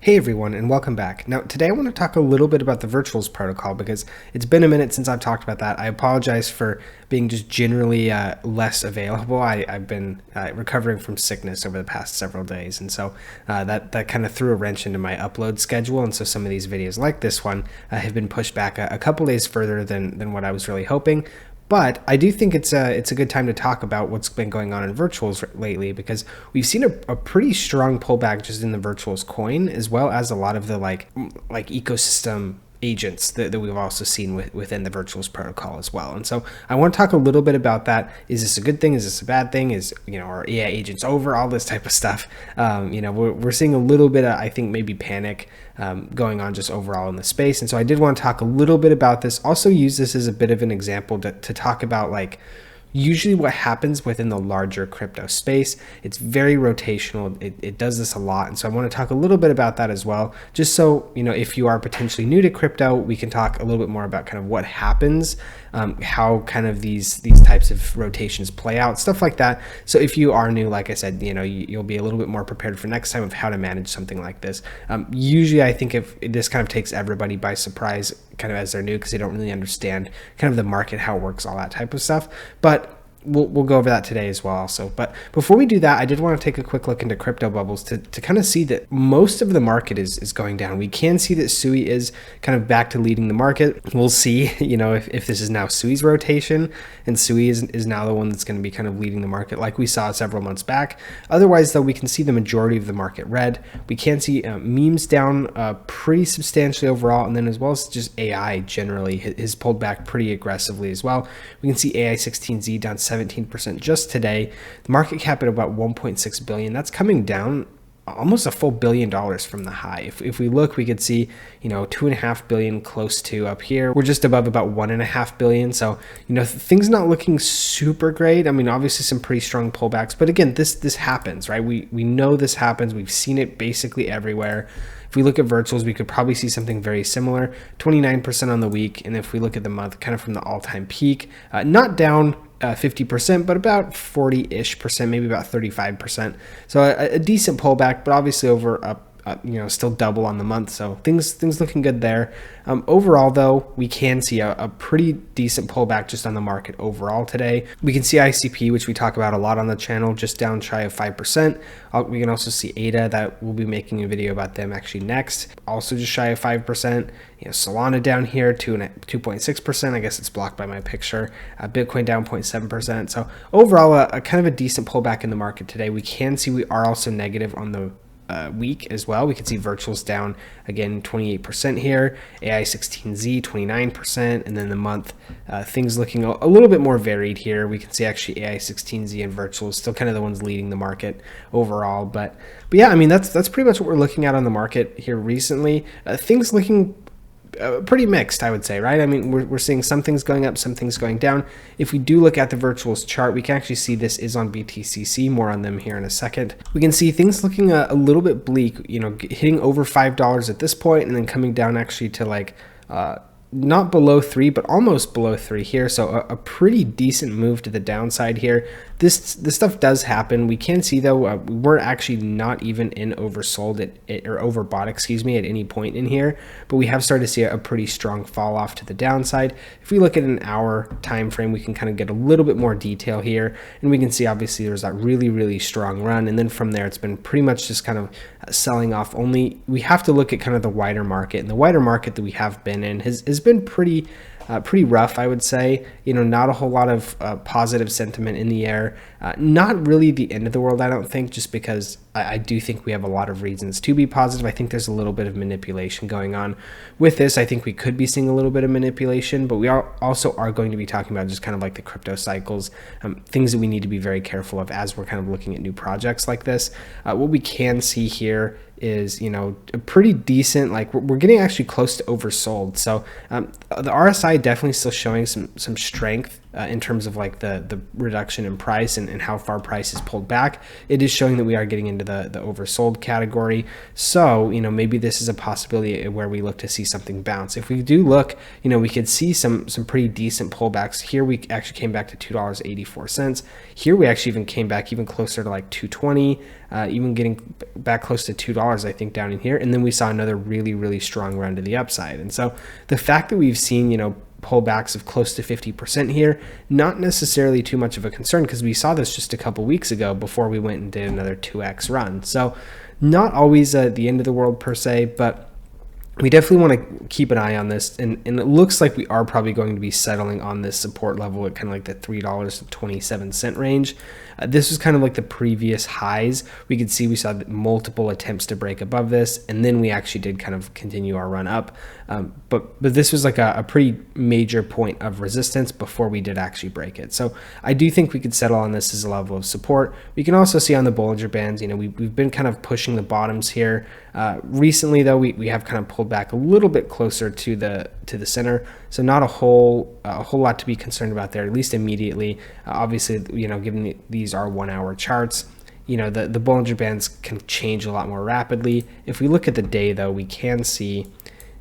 Hey everyone, and welcome back. Now, today I want to talk a little bit about the Virtuals protocol because it's been a minute since I've talked about that. I apologize for being just generally less available. I've been recovering from sickness over the past several days, and so that kind of threw a wrench into my upload schedule, and so some of these videos like this one have been pushed back a couple days further than what I was really hoping. But I do think it's a good time to talk about what's been going on in virtuals lately, because we've seen a pretty strong pullback just in the virtuals coin, as well as a lot of the like ecosystem agents that we've also seen within the virtuals protocol as well. And so I want to talk a little bit about that. Is this a good thing? Is this a bad thing? Are AI agents over? All this type of stuff. We're seeing a little bit of, I think, maybe panic going on just overall in the space. And so I did want to talk a little bit about this. Also use this as a bit of an example to talk about usually what happens within the larger crypto space. It's very rotational. It does this a lot. And so I want to talk a little bit about that as well, just so, if you are potentially new to crypto, we can talk a little bit more about kind of what happens, how kind of these types of rotations play out, stuff like that. So if you are new, like I said, you'll be a little bit more prepared for next time of how to manage something like this. Usually I think if this kind of takes everybody by surprise, kind of as they're new, because they don't really understand kind of the market, how it works, all that type of stuff. But we'll go over that today as well also. But before we do that, I did want to take a quick look into crypto bubbles to kind of see that most of the market is going down. We can see that Sui is kind of back to leading the market. We'll see, if this is now Sui's rotation and Sui is now the one that's going to be kind of leading the market like we saw several months back. Otherwise, though, we can see the majority of the market red. We can see memes down pretty substantially overall, and then as well as just AI generally has pulled back pretty aggressively as well. We can see AI16Z down 17% just today. The market cap at about 1.6 billion. That's coming down almost a full $1 billion from the high. If we look, we could see, 2.5 billion close to up here. We're just above about 1.5 billion. So, things not looking super great. I mean, obviously some pretty strong pullbacks, but again, this happens, right? We know this happens. We've seen it basically everywhere. If we look at virtuals, we could probably see something very similar, 29% on the week. And if we look at the month, kind of from the all-time peak, not down 50%, but about 40-ish percent, maybe about 35%. So a decent pullback, but obviously over up, still double on the month. So things looking good there. Overall, though, we can see a pretty decent pullback just on the market overall today. We can see ICP, which we talk about a lot on the channel, just down shy of 5%. We can also see ADA, that we'll be making a video about them actually next, also just shy of 5%. Solana down here, 2.6%. I guess it's blocked by my picture. Bitcoin down 0.7%. So overall, a kind of a decent pullback in the market today. We can see we are also negative on the week as well. We can see virtuals down again 28% here, AI16Z 29%, and then the month things looking a little bit more varied here. We can see actually AI16Z and virtuals still kind of the ones leading the market overall, but yeah, I mean that's pretty much what we're looking at on the market here recently. Things looking pretty mixed, I would say, right? I mean, we're seeing some things going up, some things going down. If we do look at the virtuals chart, we can actually see this is on BTCC. More on them here in a second. We can see things looking a little bit bleak, hitting over $5 at this point, and then coming down actually to not below 3, but almost below 3 here. So a pretty decent move to the downside here. This stuff does happen. We can see, though, we're actually not even in oversold or overbought, at any point in here, but we have started to see a pretty strong fall off to the downside. If we look at an hour time frame, we can kind of get a little bit more detail here, and we can see obviously there's that really strong run, and then from there it's been pretty much just kind of selling off. Only we have to look at kind of the wider market, and the wider market that we have been in has been pretty rough, I would say. Not a whole lot of positive sentiment in the air. Not really the end of the world, I don't think, just because I do think we have a lot of reasons to be positive. I think there's a little bit of manipulation going on with this. I think we could be seeing a little bit of manipulation, but we also are going to be talking about just kind of like the crypto cycles, things that we need to be very careful of as we're kind of looking at new projects like this. What we can see here is, a pretty decent, we're getting actually close to oversold. So the RSI definitely still showing some strength in terms of like the reduction in price and how far price is pulled back, it is showing that we are getting into the oversold category. So, maybe this is a possibility where we look to see something bounce. If we do look, we could see some pretty decent pullbacks. Here we actually came back to $2.84. Here we actually even came back even closer to like $2.20, even getting back close to $2, I think, down in here. And then we saw another really, really strong run to the upside. And so the fact that we've seen, pullbacks of close to 50% here, not necessarily too much of a concern, because we saw this just a couple weeks ago before we went and did another 2x run. So not always the end of the world per se, but we definitely want to keep an eye on this, and it looks like we are probably going to be settling on this support level at kind of like the $3.27 range. This was kind of like the previous highs. We could see we saw multiple attempts to break above this, and then we actually did kind of continue our run up. But this was like a pretty major point of resistance before we did actually break it. So I do think we could settle on this as a level of support. We can also see on the Bollinger Bands, we've been kind of pushing the bottoms here. Recently, though, we have kind of pulled back a little bit closer to the center, so not a whole lot to be concerned about there, at least immediately. Obviously, given these are 1 hour charts, the Bollinger Bands can change a lot more rapidly. If we look at the day, though, we can see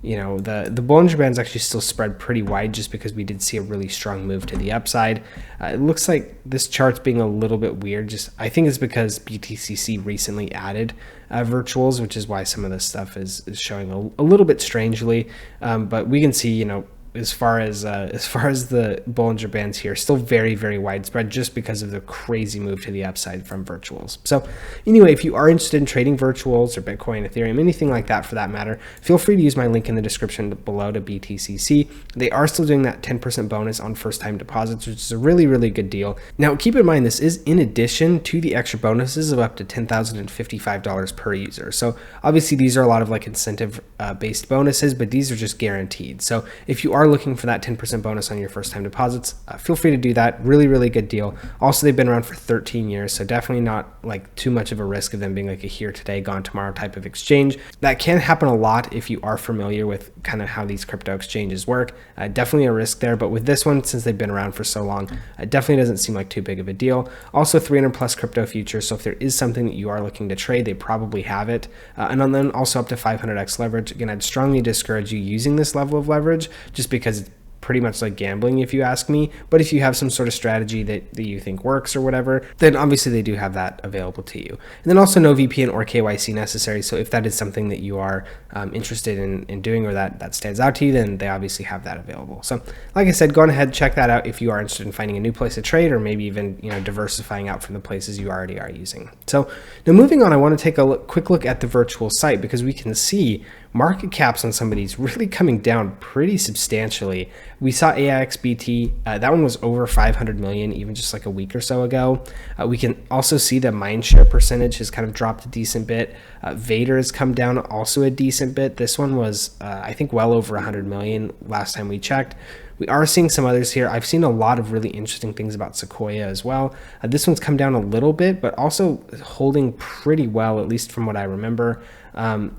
the Bollinger Bands actually still spread pretty wide, just because we did see a really strong move to the upside. It looks like this chart's being a little bit weird. I think it's because BTCC recently added virtuals, which is why some of this stuff is showing a little bit strangely. But we can see, as far as the Bollinger Bands here, still very, very widespread, just because of the crazy move to the upside from virtuals. So anyway, if you are interested in trading virtuals or Bitcoin, Ethereum, anything like that for that matter, feel free to use my link in the description below to BTCC. They are still doing that 10% bonus on first time deposits, which is a really, really good deal. Now, keep in mind, this is in addition to the extra bonuses of up to $10,055 per user. So obviously these are a lot of like incentive based bonuses, but these are just guaranteed. So if you are looking for that 10% bonus on your first time deposits, feel free to do that. Really, really good deal. Also, they've been around for 13 years, so definitely not like too much of a risk of them being like a here today, gone tomorrow type of exchange. That can happen a lot if you are familiar with kind of how these crypto exchanges work. Definitely a risk there, but with this one, since they've been around for so long, it definitely doesn't seem like too big of a deal. Also 300 plus crypto futures, so if there is something that you are looking to trade, they probably have it. And then also up to 500x leverage. Again, I'd strongly discourage you using this level of leverage, just because it's pretty much like gambling, if you ask me. But if you have some sort of strategy that you think works or whatever, then obviously they do have that available to you. And then also no VPN or KYC necessary. So if that is something that you are interested in doing, or that stands out to you, then they obviously have that available. So like I said, go on ahead, check that out if you are interested in finding a new place to trade, or maybe even diversifying out from the places you already are using. So now moving on, I want to take a quick look at the virtual site, because we can see market caps on some of these really coming down pretty substantially. We saw AIXBT, that one was over 500 million even just like a week or so ago. We can also see the mindshare percentage has kind of dropped a decent bit. Vader has come down also a decent bit. This one was I think well over 100 million last time we checked. We are seeing some others here. I've seen a lot of really interesting things about Sequoia as well. This one's come down a little bit, but also holding pretty well, at least from what I remember.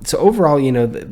So overall,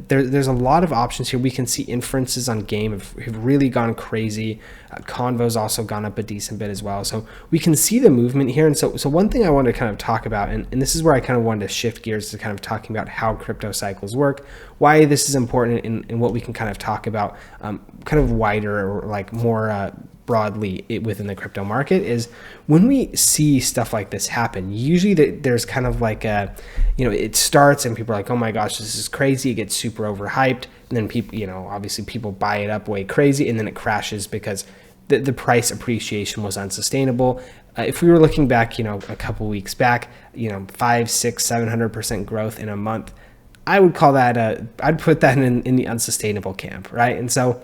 there's a lot of options here. We can see inferences on game have really gone crazy. Convo's also gone up a decent bit as well. So we can see the movement here. And so one thing I want to kind of talk about, and this is where I kind of wanted to shift gears to kind of talking about how crypto cycles work, why this is important, and what we can kind of talk about kind of wider or like more broadly within the crypto market, is when we see stuff like this happen, usually there's kind of like it starts and people are like, oh my gosh, this is crazy. It gets super overhyped. And then people, obviously people buy it up way crazy, and then it crashes because the price appreciation was unsustainable. If we were looking back, a couple weeks back, 5, 6, 700% growth in a month, I would call that I'd put that in the unsustainable camp, right? And so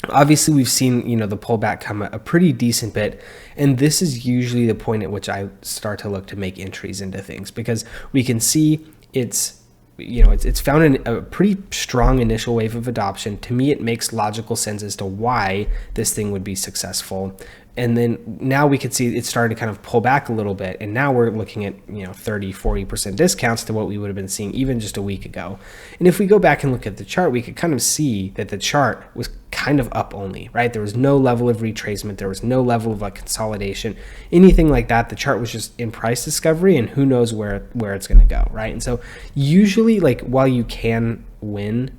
obviously we've seen, the pullback come a pretty decent bit. And this is usually the point at which I start to look to make entries into things, because we can see it's found in a pretty strong initial wave of adoption. To me, it makes logical sense as to why this thing would be successful. And then now we can see it started to kind of pull back a little bit. And now we're looking at, 30, 40% discounts to what we would have been seeing even just a week ago. And if we go back and look at the chart, we could kind of see that the chart was kind of up only, right? There was no level of retracement. There was no level of like consolidation, anything like that. The chart was just in price discovery, and who knows where it's going to go, right? And so usually, like, while you can win,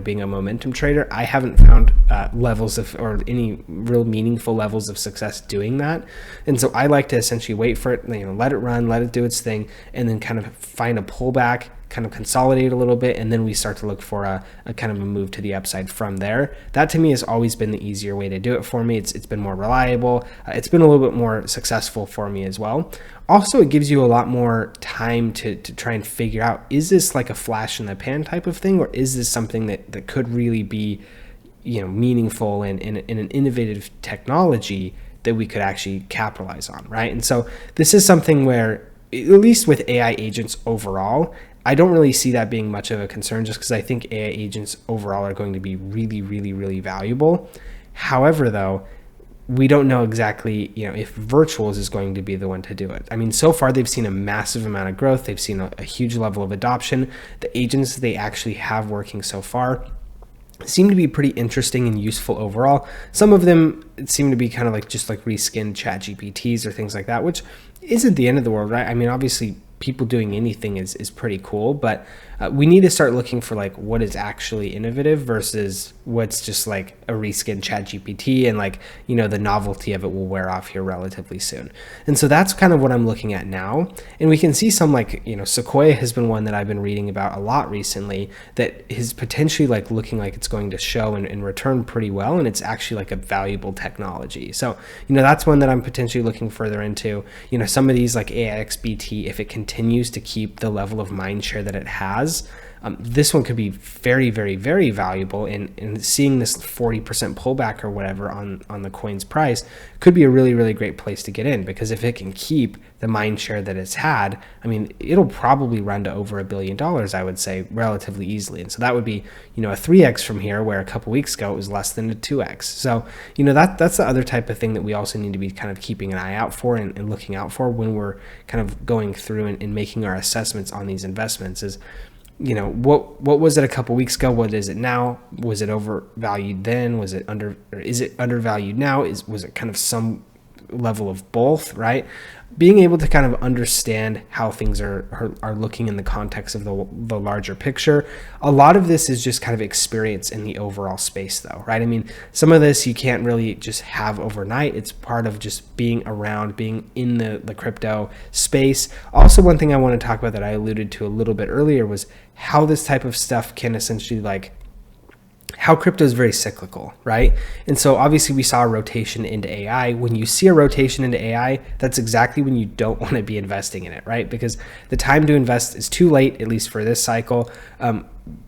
being a momentum trader, I haven't found levels of, or any real meaningful levels of success doing that. And so I like to essentially wait for it, let it run, let it do its thing, and then kind of find a pullback, kind of consolidate a little bit, and then we start to look for a kind of a move to the upside from there. That to me has always been the easier way to do it for me. It's been more reliable. It's been a little bit more successful for me as well. Also, it gives you a lot more time to try and figure out, is this like a flash in the pan type of thing, or is this something that could really be, meaningful and in an innovative technology that we could actually capitalize on, right? And so this is something where, at least with AI agents overall, I don't really see that being much of a concern, just because I think AI agents overall are going to be really, really, really valuable. However, though, we don't know exactly, if virtuals is going to be the one to do it. I mean, so far they've seen a massive amount of growth. They've seen a huge level of adoption. The agents they actually have working so far seem to be pretty interesting and useful overall. Some of them seem to be kind of like just like reskinned chat GPTs or things like that, which isn't the end of the world, right? I mean, obviously people doing anything is pretty cool, but we need to start looking for like what is actually innovative versus what's just like a reskinned chat GPT, and like, the novelty of it will wear off here relatively soon. And so that's kind of what I'm looking at now. And we can see some like, Sequoia has been one that I've been reading about a lot recently that is potentially like looking like it's going to show and return pretty well. And it's actually like a valuable technology. So, that's one that I'm potentially looking further into. Some of these like AIXBT, if it continues to keep the level of mind share that it has, this one could be very, very, very valuable, and seeing this 40% pullback or whatever on the coin's price could be a really, really great place to get in, because if it can keep the mind share that it's had, I mean, it'll probably run to over $1 billion, I would say, relatively easily. And so that would be, a 3x from here, where a couple weeks ago it was less than a 2x. So, that's the other type of thing that we also need to be kind of keeping an eye out for and looking out for when we're kind of going through and making our assessments on these investments is, what was it a couple weeks ago? What is it now? Was it overvalued then? Was it is it undervalued now? Was it kind of some level of both, right? Being able to kind of understand how things are looking in the context of the larger picture. A lot of this is just kind of experience in the overall space though, right? I mean, some of this you can't really just have overnight. It's part of just being around, being in the crypto space. Also, one thing I want to talk about that I alluded to a little bit earlier was how this type of stuff can essentially like, how crypto is very cyclical, right? And so obviously we saw a rotation into AI. When you see a rotation into AI, that's exactly when you don't want to be investing in it, right? Because the time to invest is too late, at least for this cycle.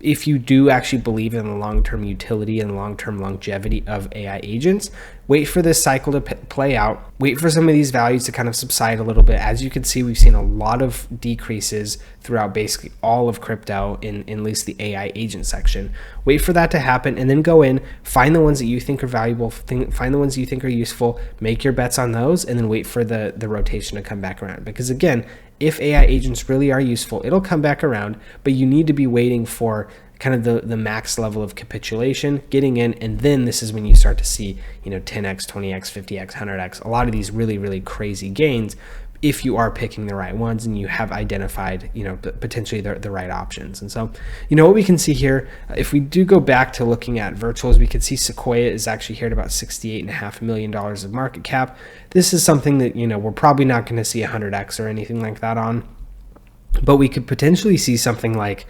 If you do actually believe in the long-term utility and long-term longevity of AI agents, wait for this cycle to play out. Wait for some of these values to kind of subside a little bit. As you can see, we've seen a lot of decreases throughout basically all of crypto in at least the AI agent section. Wait for that to happen and then go in, find the ones that you think are valuable, find the ones that you think are useful, make your bets on those, and then wait for the rotation to come back around. Because again, if AI agents really are useful, it'll come back around, but you need to be waiting for kind of the max level of capitulation, getting in, and then this is when you start to see, 10x, 20x, 50x, 100x, a lot of these really, really crazy gains if you are picking the right ones and you have identified, potentially the right options. And so, what we can see here, if we do go back to looking at virtuals, we can see Sequoia is actually here at about $68.5 million of market cap. This is something that, we're probably not going to see 100x or anything like that on, but we could potentially see something like,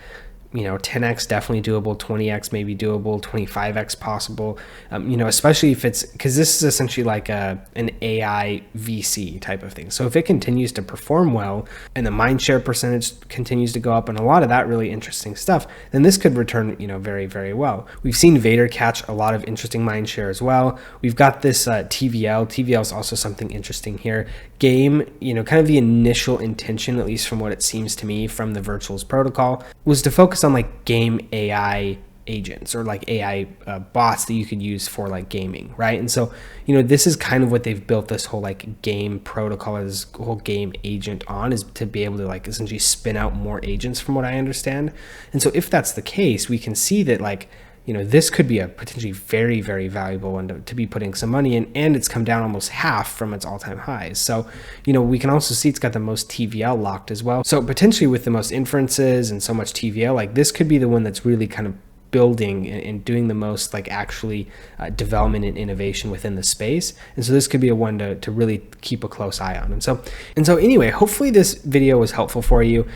10x definitely doable, 20x maybe doable, 25x possible, especially if it's, because this is essentially like an AI VC type of thing. So if it continues to perform well and the mindshare percentage continues to go up and a lot of that really interesting stuff, then this could return, very, very well. We've seen Vader catch a lot of interesting mindshare as well. We've got this TVL. TVL is also something interesting here. Game, kind of the initial intention, at least from what it seems to me from the virtuals protocol, was to focus on like game AI agents or like AI bots that you could use for like gaming, right? And so, this is kind of what they've built this whole like game protocol, or this whole game agent on, is to be able to like essentially spin out more agents from what I understand. And so if that's the case, we can see that like, this could be a potentially very, very valuable one to be putting some money in, and it's come down almost half from its all-time highs. So, we can also see it's got the most TVL locked as well. So potentially with the most inferences and so much TVL, like this could be the one that's really kind of building and doing the most like actually development and innovation within the space. And so this could be a one to really keep a close eye on. And so anyway, hopefully this video was helpful for you.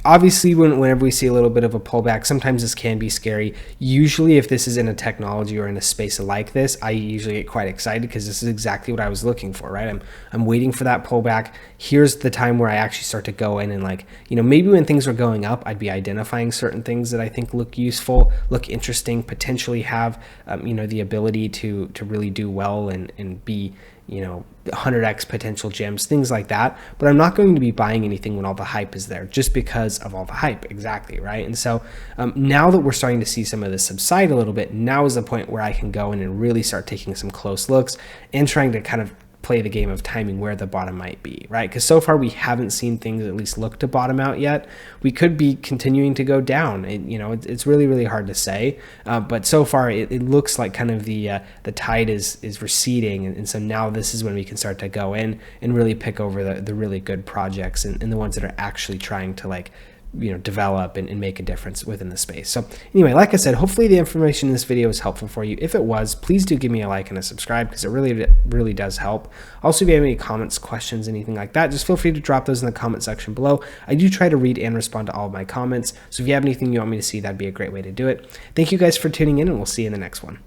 Obviously whenever we see a little bit of a pullback, sometimes this can be scary. Usually if this is in a technology or in a space like this, I usually get quite excited because this is exactly what I was looking for, right? I'm waiting for that pullback. Here's the time where I actually start to go in and maybe when things are going up, I'd be identifying certain things that I think look useful, look interesting, potentially have the ability to really do well and be 100x potential gems, things like that. But I'm not going to be buying anything when all the hype is there, just because of all the hype. Exactly, right? And so now that we're starting to see some of this subside a little bit, now is the point where I can go in and really start taking some close looks and trying to kind of play the game of timing where the bottom might be, right? Because so far we haven't seen things at least look to bottom out yet. We could be continuing to go down. It's really, really hard to say. But so far it looks like kind of the tide is receding. And so now this is when we can start to go in and really pick over the really good projects and the ones that are actually trying to develop and make a difference within the space. So anyway, like I said, hopefully the information in this video was helpful for you. If it was, please do give me a like and a subscribe because it really does help. Also, if you have any comments, questions, anything like that, just feel free to drop those in the comment section below. I do try to read and respond to all of my comments. So if you have anything you want me to see, that'd be a great way to do it. Thank you guys for tuning in, and we'll see you in the next one.